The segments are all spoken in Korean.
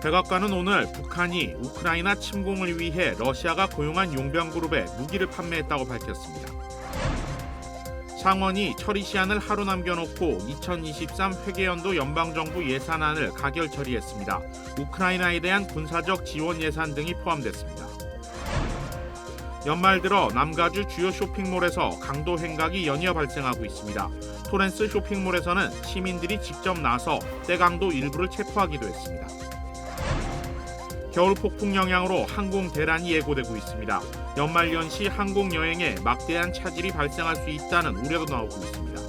백악관은 오늘 북한이 우크라이나 침공을 위해 러시아가 고용한 용병그룹에 무기를 판매했다고 밝혔습니다. 상원이 처리 시한을 하루 남겨놓고 2023 회계연도 연방정부 예산안을 가결 처리했습니다. 우크라이나에 대한 군사적 지원 예산 등이 포함됐습니다. 연말 들어 남가주 주요 쇼핑몰에서 강도 행각이 연이어 발생하고 있습니다. 토렌스 쇼핑몰에서는 시민들이 직접 나서 떼강도 일부를 체포하기도 했습니다. 겨울 폭풍 영향으로 항공 대란이 예고되고 있습니다. 연말연시 항공 여행에 막대한 차질이 발생할 수 있다는 우려도 나오고 있습니다.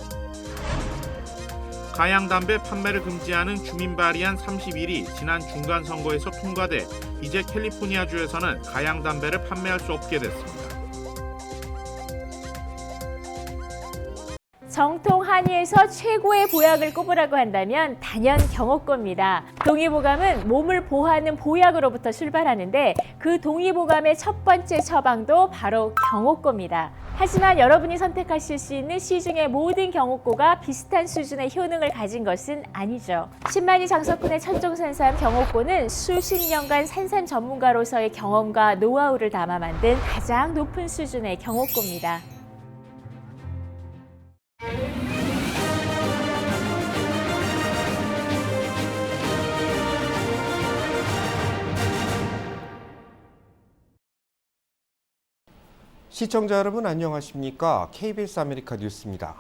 가양담배 판매를 금지하는 주민 발의안 31이 지난 중간선거에서 통과돼 이제 캘리포니아주에서는 가양담배를 판매할 수 없게 됐습니다. 정통 한의에서 최고의 보약을 꼽으라고 한다면 단연 경옥고입니다. 동의보감은 몸을 보호하는 보약으로부터 출발하는데 그 동의보감의 첫 번째 처방도 바로 경옥고입니다. 하지만 여러분이 선택하실 수 있는 시중의 모든 경옥고가 비슷한 수준의 효능을 가진 것은 아니죠. 10만이 장석군의 천종산삼 경옥고는 수십 년간 산삼 전문가로서의 경험과 노하우를 담아 만든 가장 높은 수준의 경옥고입니다. 시청자 여러분 안녕하십니까? KBS 아메리카 뉴스입니다.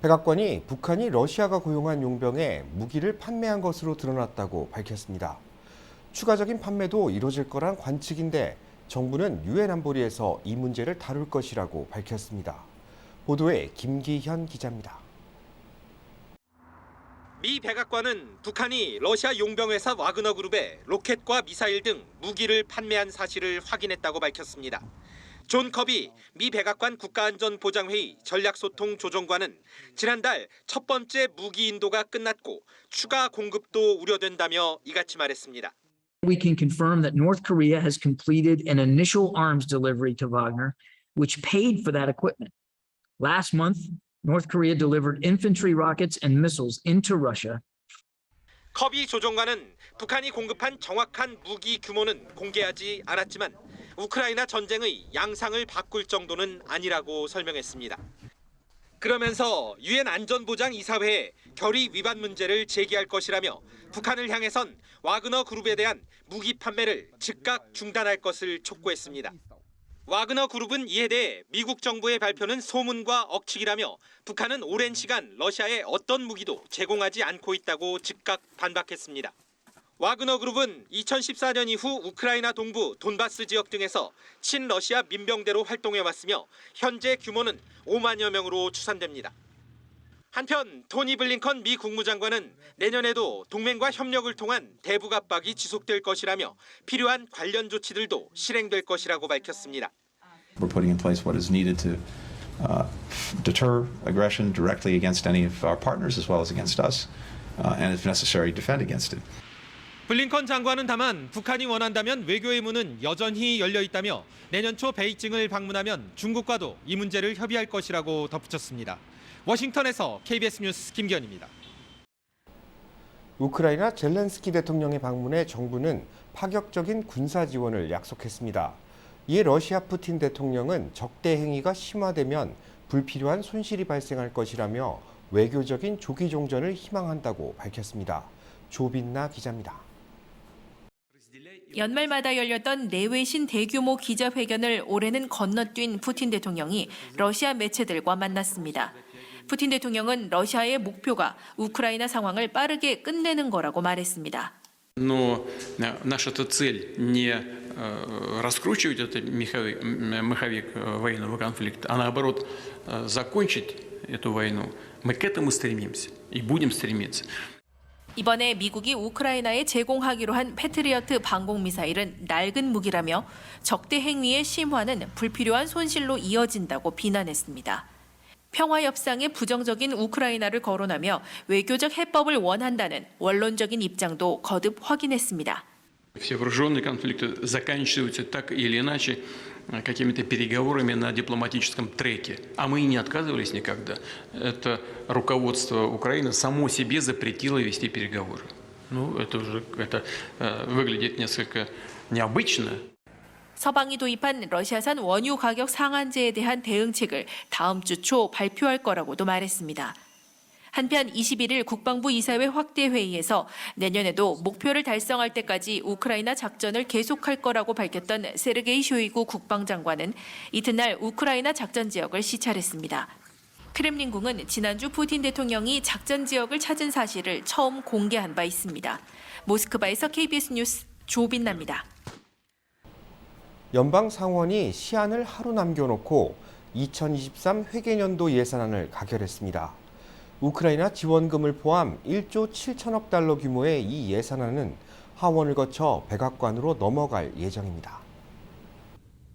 백악관이 북한이 러시아가 고용한 용병에 무기를 판매한 것으로 드러났다고 밝혔습니다. 추가적인 판매도 이뤄질 거란 관측인데 정부는 유엔 안보리에서 이 문제를 다룰 것이라고 밝혔습니다. 보도에 김기현 기자입니다. 미 백악관은 북한이 러시아 용병회사 와그너 그룹에 로켓과 미사일 등 무기를 판매한 사실을 확인했다고 밝혔습니다. 존 커비 미 백악관 국가안전보장회의 전략소통조정관은 지난달 첫 번째 무기 인도가 끝났고 추가 공급도 우려된다며 이같이 말했습니다. We can confirm that North Korea has completed an initial arms delivery to Wagner, which paid for that equipment. Last month, North Korea delivered infantry rockets and missiles into Russia. 커비 조정관은 북한이 공급한 정확한 무기 규모는 공개하지 않았지만 우크라이나 전쟁의 양상을 바꿀 정도는 아니라고 설명했습니다. 그러면서 유엔 안전보장이사회에 결의 위반 문제를 제기할 것이라며 북한을 향해선 와그너 그룹에 대한 무기 판매를 즉각 중단할 것을 촉구했습니다. 와그너 그룹은 이에 대해 미국 정부의 발표는 소문과 억측이라며 북한은 오랜 시간 러시아에 어떤 무기도 제공하지 않고 있다고 즉각 반박했습니다. 와그너 그룹은 2014년 이후 우크라이나 동부 돈바스 지역 등에서 친러시아 민병대로 활동해왔으며 현재 규모는 5만여 명으로 추산됩니다. 한편 토니 블링컨 미 국무장관은 내년에도 동맹과 협력을 통한 대북 압박이 지속될 것이라며 필요한 관련 조치들도 실행될 것이라고 밝혔습니다. We're putting in place what is needed to deter aggression directly against any of our partners as well as against us, and if necessary, defend against it. 블링컨 장관은 다만 북한이 원한다면 외교의 문은 여전히 열려 있다며 내년 초 베이징을 방문하면 중국과도 이 문제를 협의할 것이라고 덧붙였습니다. 워싱턴에서 KBS 뉴스 김기현입니다. 우크라이나 젤렌스키 대통령의 방문에 정부는 파격적인 군사 지원을 약속했습니다. 이에 러시아 푸틴 대통령은 적대 행위가 심화되면 불필요한 손실이 발생할 것이라며 외교적인 조기 종전을 희망한다고 밝혔습니다. 조빈나 기자입니다. 연말마다 열렸던 내외신 대규모 기자회견을 올해는 건너뛴 푸틴 대통령이 러시아 매체들과 만났습니다. 푸틴 대통령은 러시아의 목표가 우크라이나 상황을 빠르게 끝내는 거라고 말했습니다. Но наша цель не раскручивать этот маховик военного конфликта, а наоборот закончить эту войну. Мы к этому стремимся и будем стремиться. 이번에 미국이 우크라이나에 제공하기로 한 패트리어트 방공 미사일은 낡은 무기라며 적대 행위의 심화는 불필요한 손실로 이어진다고 비난했습니다. 평화 협상에 부정적인 우크라이나를 거론하며 외교적 해법을 원한다는 원론적인 입장도 거듭 확인했습니다. Все вооруженные конфликты заканчиваются так или иначе какими-то переговорами на дипломатическом треке. А мы и не отказывались никогда. Это руководство Украины само себе запретило вести переговоры. Ну, это уже это выглядит несколько необычно. 서방이 도입한 러시아산 원유 가격 상한제에 대한 대응책을 다음 주 초 발표할 거라고도 말했습니다. 한편 21일 국방부 이사회 확대 회의에서 내년에도 목표를 달성할 때까지 우크라이나 작전을 계속할 거라고 밝혔던 세르게이 쇼이구 국방장관은 이튿날 우크라이나 작전 지역을 시찰했습니다. 크렘린궁은 지난주 푸틴 대통령이 작전 지역을 찾은 사실을 처음 공개한 바 있습니다. 모스크바에서 KBS 뉴스 조빈나입니다. 연방 상원이 시한을 하루 남겨놓고 2023 회계년도 예산안을 가결했습니다. 우크라이나 지원금을 포함 1조 7천억 달러 규모의 이 예산안은 하원을 거쳐 백악관으로 넘어갈 예정입니다.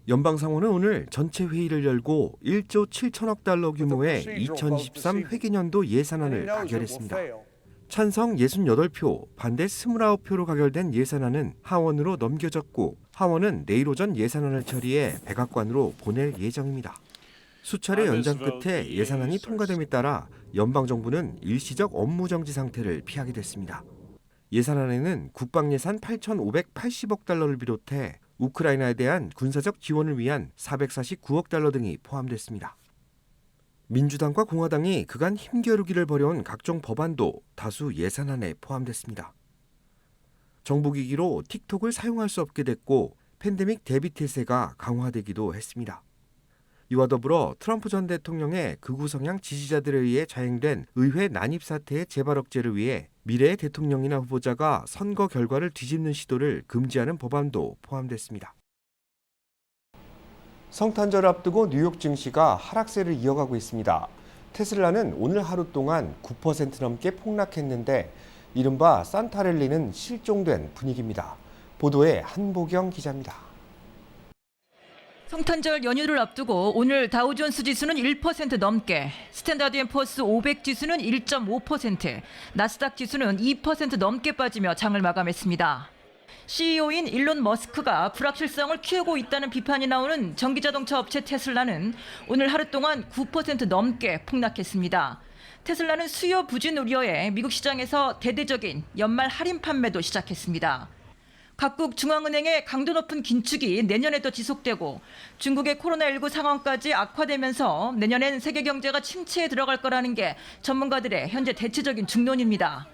연방 상원은 오늘 전체 회의를 열고 1조 7천억 달러 규모의 2023 회계년도 예산안을 가결했습니다. 찬성 68표, 반대 29표로 가결된 예산안은 하원으로 넘겨졌고 하원은 내일 오전 예산안을 처리해 백악관으로 보낼 예정입니다. 수차례 연장 끝에 예산안이 통과됨에 따라 연방정부는 일시적 업무정지 상태를 피하게 됐습니다. 예산안에는 국방예산 8,580억 달러를 비롯해 우크라이나에 대한 군사적 지원을 위한 449억 달러 등이 포함됐습니다. 민주당과 공화당이 그간 힘겨루기를 벌여온 각종 법안도 다수 예산안에 포함됐습니다. 정부기기로 틱톡을 사용할 수 없게 됐고 팬데믹 대비 태세가 강화되기도 했습니다. 이와 더불어 트럼프 전 대통령의 극우 성향 지지자들에 의해 자행된 의회 난입 사태의 재발 억제를 위해 미래의 대통령이나 후보자가 선거 결과를 뒤집는 시도를 금지하는 법안도 포함됐습니다. 성탄절 앞두고 뉴욕 증시가 하락세를 이어가고 있습니다. 테슬라는 오늘 하루 동안 9% 넘게 폭락했는데 이른바 산타랠리는 실종된 분위기입니다. 보도에 한보경 기자입니다. 성탄절 연휴를 앞두고 오늘 다우존스 지수는 1% 넘게, 스탠다드앤푸어스 500 지수는 1.5%, 나스닥 지수는 2% 넘게 빠지며 장을 마감했습니다. CEO인 일론 머스크가 불확실성을 키우고 있다는 비판이 나오는 전기자동차 업체 테슬라는 오늘 하루 동안 9% 넘게 폭락했습니다. 테슬라는 수요 부진 우려에 미국 시장에서 대대적인 연말 할인 판매도 시작했습니다. 각국 중앙은행의 강도 높은 긴축이 내년에도 지속되고 중국의 코로나19 상황까지 악화되면서 내년엔 세계 경제가 침체에 들어갈 거라는 게 전문가들의 현재 대체적인 중론입니다.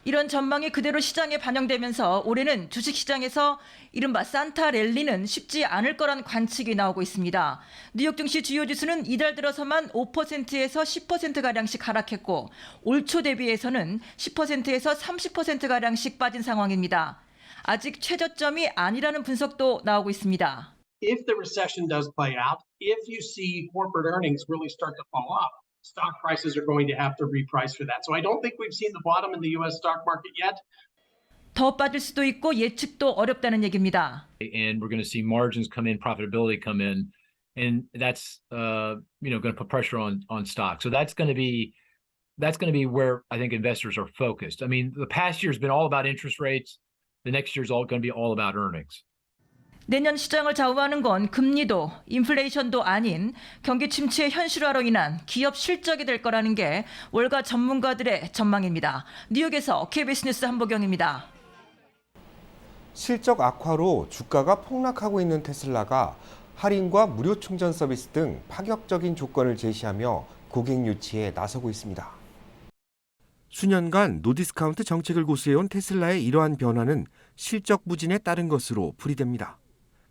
이런 전망이 그대로 시장에 반영되면서 올해는 주식시장에서 이른바 산타랠리는 쉽지 않을 거란 관측이 나오고 있습니다. 뉴욕 증시 주요 지수는 이달 들어서만 5%에서 10%가량씩 하락했고 올 초 대비해서는 10%에서 30%가량씩 빠진 상황입니다. 아직 최저점이 아니라는 분석도 나오고 있습니다. If the recession does play out, if you see corporate earnings really start to fall off, stock prices are going to have to reprice for that. So I don't think we've seen the bottom in the US stock market yet. 더 빠질 수도 있고 예측도 어렵다는 얘기입니다. And we're going to see margins come in, profitability come in, and that's going to put pressure on stock. So that's going to be where I think investors are focused. I mean, the past year has been all about interest rates. The next year is all going to be all about earnings. 내년 시장을 좌우하는 건 금리도 인플레이션도 아닌 경기 침체의 현실화로 인한 기업 실적이 될 거라는 게 월가 전문가들의 전망입니다. 뉴욕에서 KBS 뉴스 한보경입니다. 실적 악화로 주가가 폭락하고 있는 테슬라가 할인과 무료 충전 서비스 등 파격적인 조건을 제시하며 고객 유치에 나서고 있습니다. 수년간 노디스카운트 정책을 고수해온 테슬라의 이러한 변화는 실적 부진에 따른 것으로 풀이됩니다.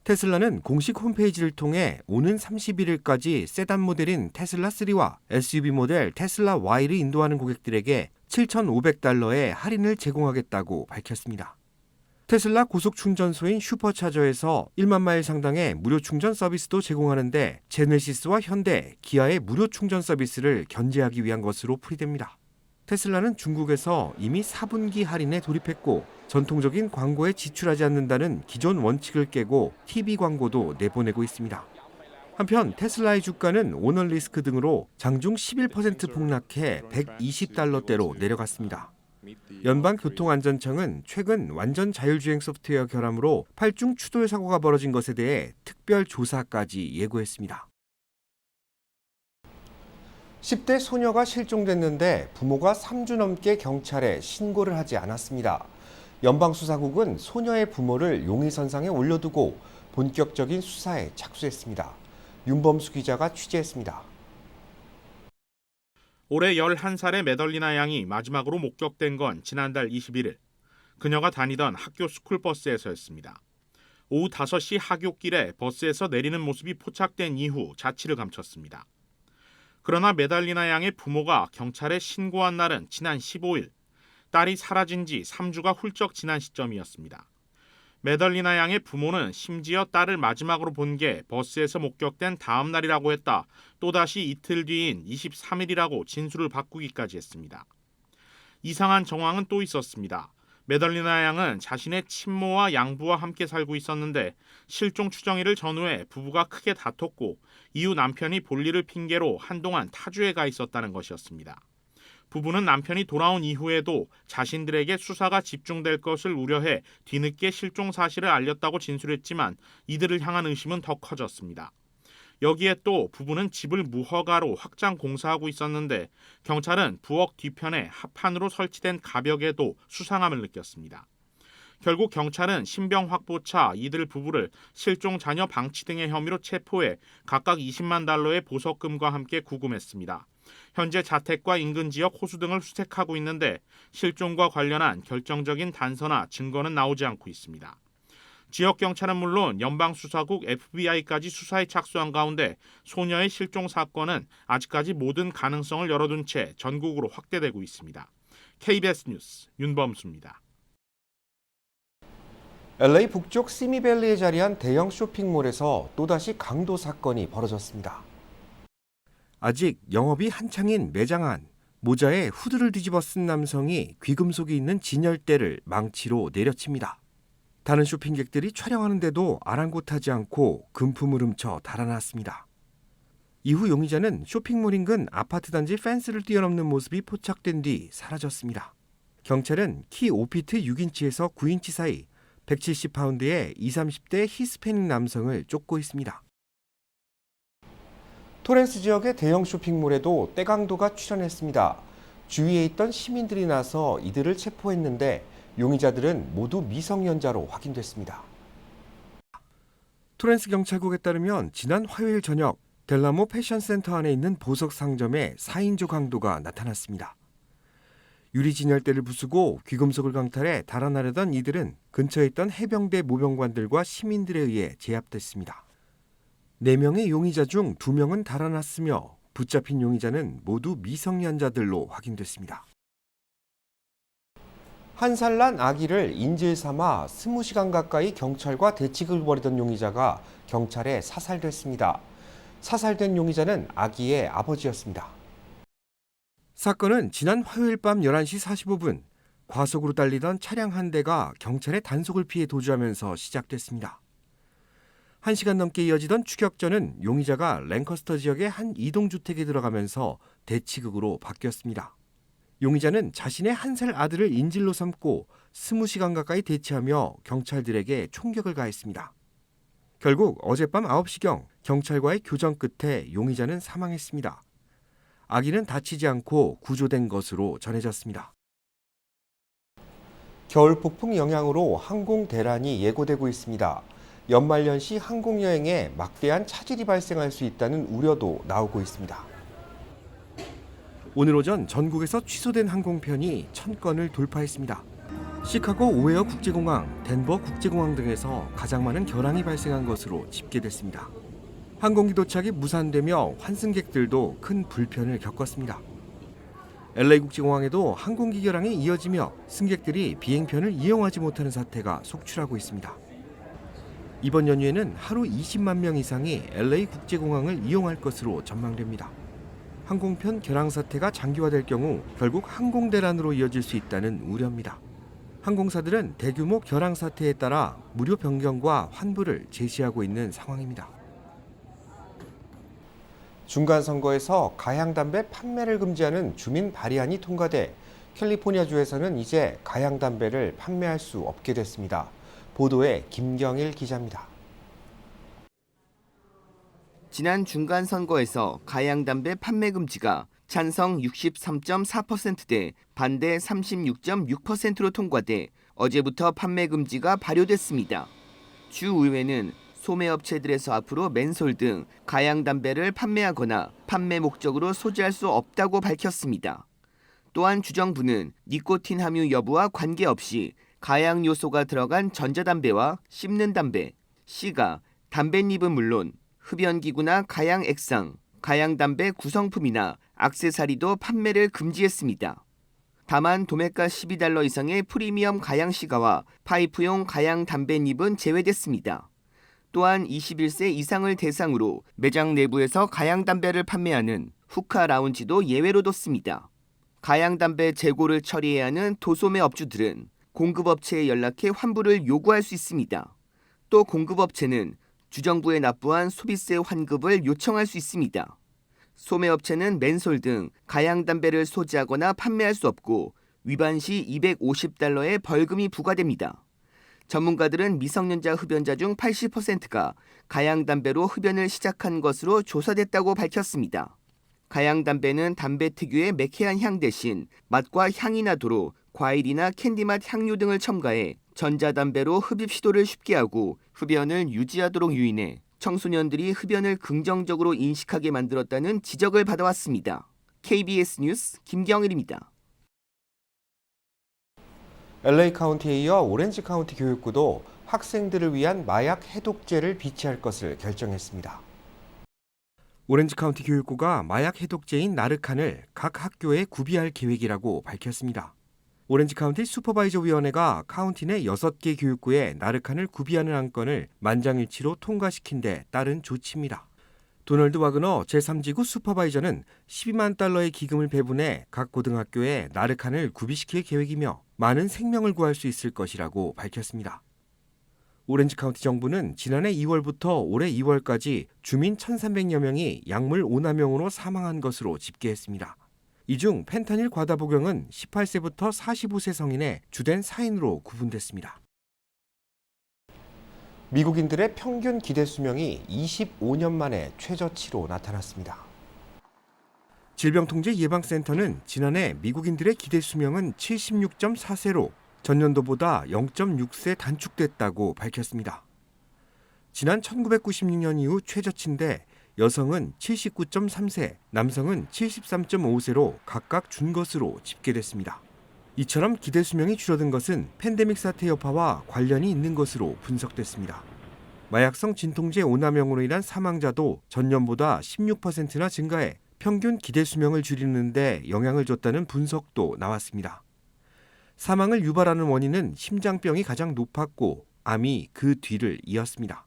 테슬라는 공식 홈페이지를 통해 오는 31일까지 세단 모델인 테슬라 3와 SUV 모델 테슬라 Y를 인도하는 고객들에게 7,500달러의 할인을 제공하겠다고 밝혔습니다. 테슬라 고속 충전소인 슈퍼차저에서 1만 마일 상당의 무료 충전 서비스도 제공하는데 제네시스와 현대, 기아의 무료 충전 서비스를 견제하기 위한 것으로 풀이됩니다. 테슬라는 중국에서 이미 4분기 할인에 돌입했고 전통적인 광고에 지출하지 않는다는 기존 원칙을 깨고 TV 광고도 내보내고 있습니다. 한편 테슬라의 주가는 오너 리스크 등으로 장중 11% 폭락해 120달러대로 내려갔습니다. 연방교통안전청은 최근 완전 자율주행 소프트웨어 결함으로 8중 추돌 사고가 벌어진 것에 대해 특별 조사까지 예고했습니다. 10대 소녀가 실종됐는데 부모가 3주 넘게 경찰에 신고를 하지 않았습니다. 연방수사국은 소녀의 부모를 용의선상에 올려두고 본격적인 수사에 착수했습니다. 윤범수 기자가 취재했습니다. 올해 11살의 메덜리나 양이 마지막으로 목격된 건 지난달 21일. 그녀가 다니던 학교 스쿨버스에서였습니다. 오후 5시 하굣길에 버스에서 내리는 모습이 포착된 이후 자취를 감췄습니다. 그러나 메달리나 양의 부모가 경찰에 신고한 날은 지난 15일, 딸이 사라진 지 3주가 훌쩍 지난 시점이었습니다. 메달리나 양의 부모는 심지어 딸을 마지막으로 본 게 버스에서 목격된 다음 날이라고 했다. 또다시 이틀 뒤인 23일이라고 진술을 바꾸기까지 했습니다. 이상한 정황은 또 있었습니다. 메달리나 양은 자신의 친모와 양부와 함께 살고 있었는데 실종 추정일을 전후해 부부가 크게 다퉜고 이후 남편이 볼일을 핑계로 한동안 타주에 가 있었다는 것이었습니다. 부부는 남편이 돌아온 이후에도 자신들에게 수사가 집중될 것을 우려해 뒤늦게 실종 사실을 알렸다고 진술했지만 이들을 향한 의심은 더 커졌습니다. 여기에 또 부부는 집을 무허가로 확장 공사하고 있었는데 경찰은 부엌 뒤편에 합판으로 설치된 가벽에도 수상함을 느꼈습니다. 결국 경찰은 신병 확보차 이들 부부를 실종 자녀 방치 등의 혐의로 체포해 각각 20만 달러의 보석금과 함께 구금했습니다. 현재 자택과 인근 지역 호수 등을 수색하고 있는데 실종과 관련한 결정적인 단서나 증거는 나오지 않고 있습니다. 지역 경찰은 물론 연방수사국 FBI까지 수사에 착수한 가운데 소녀의 실종 사건은 아직까지 모든 가능성을 열어둔 채 전국으로 확대되고 있습니다. KBS 뉴스 윤범수입니다. LA 북쪽 시미밸리에 자리한 대형 쇼핑몰에서 또다시 강도 사건이 벌어졌습니다. 아직 영업이 한창인 매장 안, 모자에 후드를 뒤집어 쓴 남성이 귀금속이 있는 진열대를 망치로 내려칩니다. 다른 쇼핑객들이 촬영하는데도 아랑곳하지 않고 금품을 훔쳐 달아났습니다. 이후 용의자는 쇼핑몰 인근 아파트 단지 펜스를 뛰어넘는 모습이 포착된 뒤 사라졌습니다. 경찰은 키 5피트 6인치에서 9인치 사이 170파운드의 20, 30대 히스패닉 남성을 쫓고 있습니다. 토렌스 지역의 대형 쇼핑몰에도 떼강도가 출현했습니다. 주위에 있던 시민들이 나서 이들을 체포했는데 용의자들은 모두 미성년자로 확인됐습니다. 토렌스 경찰국에 따르면 지난 화요일 저녁 델라모 패션센터 안에 있는 보석 상점에 4인조 강도가 나타났습니다. 유리 진열대를 부수고 귀금속을 강탈해 달아나려던 이들은 근처에 있던 해병대 모병관들과 시민들에 의해 제압됐습니다. 4명의 용의자 중 2명은 달아났으며 붙잡힌 용의자는 모두 미성년자들로 확인됐습니다. 1살 난 아기를 인질 삼아 20시간 가까이 경찰과 대치를 벌이던 용의자가 경찰에 사살됐습니다. 사살된 용의자는 아기의 아버지였습니다. 사건은 지난 화요일 밤 11시 45분 과속으로 달리던 차량 한 대가 경찰의 단속을 피해 도주하면서 시작됐습니다. 1시간 넘게 이어지던 추격전은 용의자가 랭커스터 지역의 한 이동주택에 들어가면서 대치극으로 바뀌었습니다. 용의자는 자신의 1살 아들을 인질로 삼고 20시간 가까이 대치하며 경찰들에게 총격을 가했습니다. 결국 어젯밤 9시경 경찰과의 교전 끝에 용의자는 사망했습니다. 아기는 다치지 않고 구조된 것으로 전해졌습니다. 겨울 폭풍 영향으로 항공 대란이 예고되고 있습니다. 연말연시 항공여행에 막대한 차질이 발생할 수 있다는 우려도 나오고 있습니다. 오늘 오전 전국에서 취소된 항공편이 1000건을 돌파했습니다. 시카고 오헤어 국제공항, 덴버 국제공항 등에서 가장 많은 결항이 발생한 것으로 집계됐습니다. 항공기 도착이 무산되며 환승객들도 큰 불편을 겪었습니다. LA 국제공항에도 항공기 결항이 이어지며 승객들이 비행편을 이용하지 못하는 사태가 속출하고 있습니다. 이번 연휴에는 하루 20만 명 이상이 LA 국제공항을 이용할 것으로 전망됩니다. 항공편 결항 사태가 장기화될 경우 결국 항공대란으로 이어질 수 있다는 우려입니다. 항공사들은 대규모 결항 사태에 따라 무료 변경과 환불을 제시하고 있는 상황입니다. 중간선거에서 가향담배 판매를 금지하는 주민 발의안이 통과돼 캘리포니아주에서는 이제 가향담배를 판매할 수 없게 됐습니다. 보도에 김경일 기자입니다. 지난 중간선거에서 가양담배 판매 금지가 찬성 63.4%대 반대 36.6%로 통과돼 어제부터 판매 금지가 발효됐습니다. 주의회는 소매업체들에서 앞으로 멘솔 등 가양담배를 판매하거나 판매 목적으로 소지할 수 없다고 밝혔습니다. 또한 주정부는 니코틴 함유 여부와 관계없이 가양 요소가 들어간 전자담배와 씹는 담배, 시가, 담뱃잎은 물론 흡연기구나 가양 액상, 가양담배 구성품이나 액세서리도 판매를 금지했습니다. 다만 도매가 $12 이상의 프리미엄 가양 시가와 파이프용 가양 담뱃잎은 제외됐습니다. 또한 21세 이상을 대상으로 매장 내부에서 가양 담배를 판매하는 후카 라운지도 예외로 뒀습니다. 가양 담배 재고를 처리해야 하는 도소매 업주들은 공급업체에 연락해 환불을 요구할 수 있습니다. 또 공급업체는 주정부에 납부한 소비세 환급을 요청할 수 있습니다. 소매업체는 맨솔 등 가양 담배를 소지하거나 판매할 수 없고 위반 시 $250의 벌금이 부과됩니다. 전문가들은 미성년자 흡연자 중 80%가 가양 담배로 흡연을 시작한 것으로 조사됐다고 밝혔습니다. 가양 담배는 담배 특유의 매캐한 향 대신 맛과 향이 나도록 과일이나 캔디맛 향료 등을 첨가해 전자담배로 흡입 시도를 쉽게 하고 흡연을 유지하도록 유인해 청소년들이 흡연을 긍정적으로 인식하게 만들었다는 지적을 받아왔습니다. KBS 뉴스 김경일입니다. LA 카운티에 이어 오렌지 카운티 교육부도 학생들을 위한 마약 해독제를 비치할 것을 결정했습니다. 오렌지 카운티 교육부가 마약 해독제인 나르칸을 각 학교에 구비할 계획이라고 밝혔습니다. 오렌지 카운티 슈퍼바이저 위원회가 카운티 내 6개 교육구에 나르칸을 구비하는 안건을 만장일치로 통과시킨 데 따른 조치입니다. 도널드 와그너 제3지구 슈퍼바이저는 $12만 기금을 배분해 각 고등학교에 나르칸을 구비시킬 계획이며 많은 생명을 구할 수 있을 것이라고 밝혔습니다. 오렌지 카운티 정부는 지난해 2월부터 올해 2월까지 주민 1,300여 명이 약물 오남용으로 사망한 것으로 집계했습니다. 이 중 펜타닐 과다 복용은 18세부터 45세 성인의 주된 사인으로 구분됐습니다. 미국인들의 평균 기대 수명이 25년 만에 최저치로 나타났습니다. 질병통제예방센터는 지난해 미국인들의 기대 수명은 76.4세로 전년도보다 0.6세 단축됐다고 밝혔습니다. 지난 1996년 이후 최저치인데 여성은 79.3세, 남성은 73.5세로 각각 준 것으로 집계됐습니다. 이처럼 기대 수명이 줄어든 것은 팬데믹 사태 여파와 관련이 있는 것으로 분석됐습니다. 마약성 진통제 오남용으로 인한 사망자도 전년보다 16%나 증가해 평균 기대 수명을 줄이는 데 영향을 줬다는 분석도 나왔습니다. 사망을 유발하는 원인은 심장병이 가장 높았고 암이 그 뒤를 이었습니다.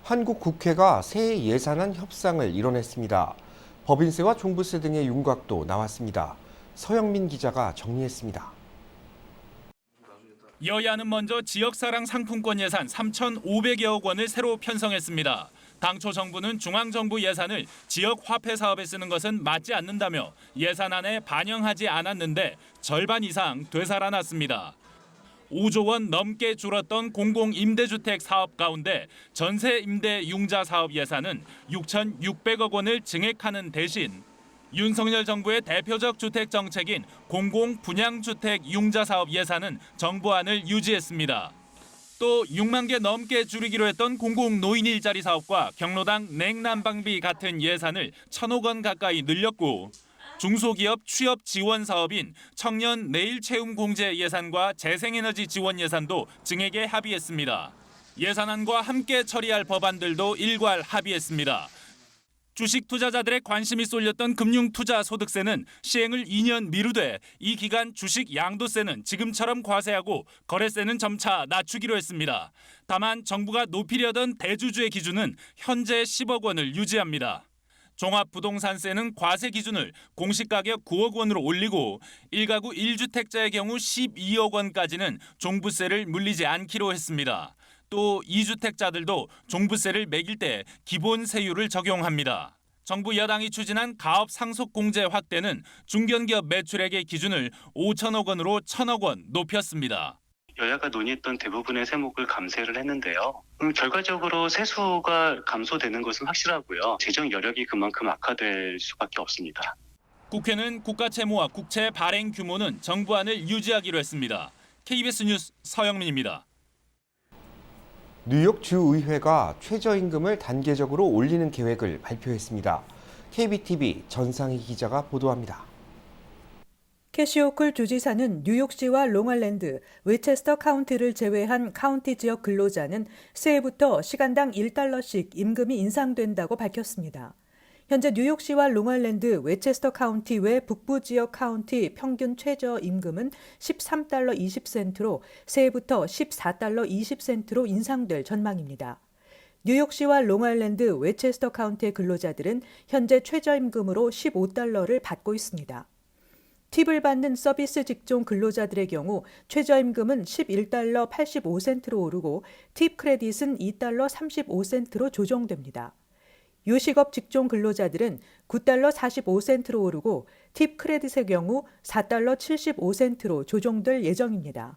한국 국회가 새 예산안 협상을 이뤄냈습니다. 법인세와 종부세 등의 윤곽도 나왔습니다. 서영민 기자가 정리했습니다. 여야는 먼저 지역사랑 상품권 예산 3,500여억 원을 새로 편성했습니다. 당초 정부는 중앙정부 예산을 지역 화폐 사업에 쓰는 것은 맞지 않는다며 예산안에 반영하지 않았는데 절반 이상 되살아났습니다. 5조 원 넘게 줄었던 공공임대주택 사업 가운데 전세 임대 융자 사업 예산은 6,600억 원을 증액하는 대신 윤석열 정부의 대표적 주택 정책인 공공분양주택 융자 사업 예산은 정부안을 유지했습니다. 또 6만 개 넘게 줄이기로 했던 공공노인 일자리 사업과 경로당 냉난방비 같은 예산을 1,000억 원 가까이 늘렸고 중소기업 취업 지원 사업인 청년 내일 채움 공제 예산과 재생에너지 지원 예산도 증액에 합의했습니다. 예산안과 함께 처리할 법안들도 일괄 합의했습니다. 주식 투자자들의 관심이 쏠렸던 금융투자소득세는 시행을 2년 미루되 이 기간 주식 양도세는 지금처럼 과세하고 거래세는 점차 낮추기로 했습니다. 다만 정부가 높이려던 대주주의 기준은 현재 10억 원을 유지합니다. 종합부동산세는 과세 기준을 공시가격 9억 원으로 올리고 1가구 1주택자의 경우 12억 원까지는 종부세를 물리지 않기로 했습니다. 또 2주택자들도 종부세를 매길 때 기본 세율을 적용합니다. 정부 여당이 추진한 가업 상속 공제 확대는 중견기업 매출액의 기준을 5천억 원으로 1,000억 원 높였습니다. 여야가 논의했던 대부분의 세목을 감세를 했는데요. 결과적으로 세수가 감소되는 것은 확실하고요. 재정 여력이 그만큼 악화될 수밖에 없습니다. 국회는 국가 채무와 국채 발행 규모는 정부안을 유지하기로 했습니다. KBS 뉴스 서영민입니다. 뉴욕 주의회가 최저임금을 단계적으로 올리는 계획을 발표했습니다. KBTV 전상희 기자가 보도합니다. 캐시 호클 주지사는 뉴욕시와 롱알랜드, 웨체스터 카운티를 제외한 카운티 지역 근로자는 새해부터 시간당 $1씩 임금이 인상된다고 밝혔습니다. 현재 뉴욕시와 롱알랜드, 웨체스터 카운티 외 북부 지역 카운티 평균 최저 임금은 $13.20로 새해부터 $14.20로 인상될 전망입니다. 뉴욕시와 롱알랜드, 웨체스터 카운티의 근로자들은 현재 최저임금으로 $15를 받고 있습니다. 팁을 받는 서비스 직종 근로자들의 경우 최저임금은 $11.85로 오르고 팁 크레딧은 $2.35로 조정됩니다. 요식업 직종 근로자들은 $9.45로 오르고 팁 크레딧의 경우 $4.75로 조정될 예정입니다.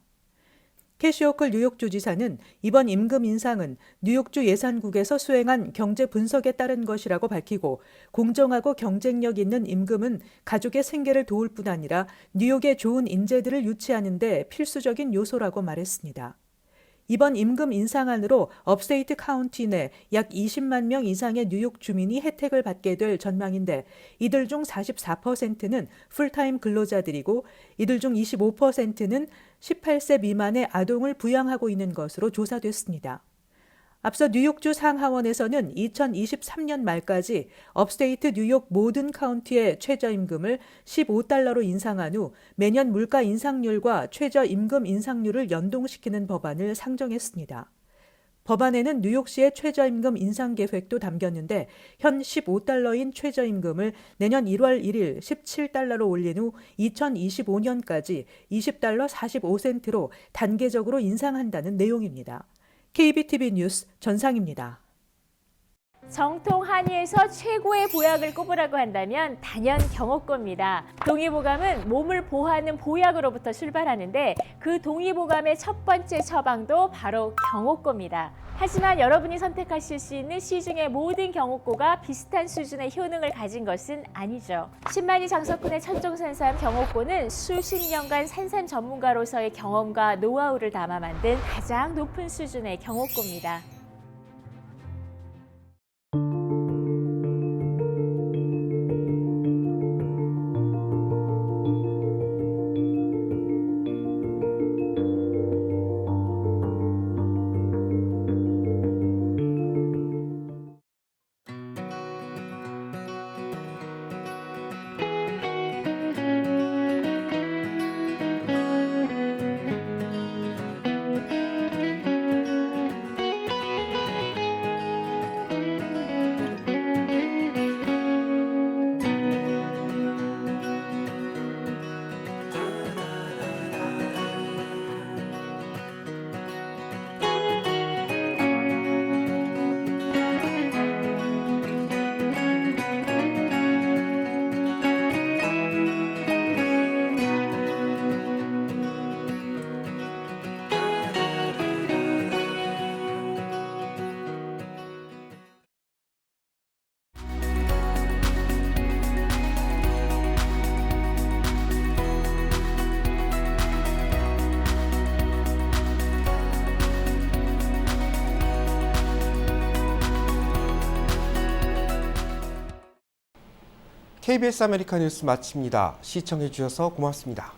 캐시 호클 뉴욕주지사는 이번 임금 인상은 뉴욕주 예산국에서 수행한 경제 분석에 따른 것이라고 밝히고 공정하고 경쟁력 있는 임금은 가족의 생계를 도울 뿐 아니라 뉴욕의 좋은 인재들을 유치하는 데 필수적인 요소라고 말했습니다. 이번 임금 인상안으로 업스테이트 카운티 내 약 20만 명 이상의 뉴욕 주민이 혜택을 받게 될 전망인데 이들 중 44%는 풀타임 근로자들이고 이들 중 25%는 18세 미만의 아동을 부양하고 있는 것으로 조사됐습니다. 앞서 뉴욕주 상하원에서는 2023년 말까지 업스테이트 뉴욕 모든 카운티의 최저임금을 $15로 인상한 후 매년 물가 인상률과 최저임금 인상률을 연동시키는 법안을 상정했습니다. 법안에는 뉴욕시의 최저임금 인상 계획도 담겼는데 현 $15인 최저임금을 내년 1월 1일 $17로 올린 후 2025년까지 $20.45로 단계적으로 인상한다는 내용입니다. KBTV 뉴스 전상입니다. 정통 한의에서 최고의 보약을 꼽으라고 한다면 단연 경옥고입니다. 동의보감은 몸을 보호하는 보약으로부터 출발하는데 그 동의보감의 첫 번째 처방도 바로 경옥고입니다. 하지만 여러분이 선택하실 수 있는 시중의 모든 경옥고가 비슷한 수준의 효능을 가진 것은 아니죠. 신만이 장석군의 천종산삼 경옥고는 수십 년간 산삼 전문가로서의 경험과 노하우를 담아 만든 가장 높은 수준의 경옥고입니다. KBS 아메리카 뉴스 마칩니다. 시청해 주셔서 고맙습니다.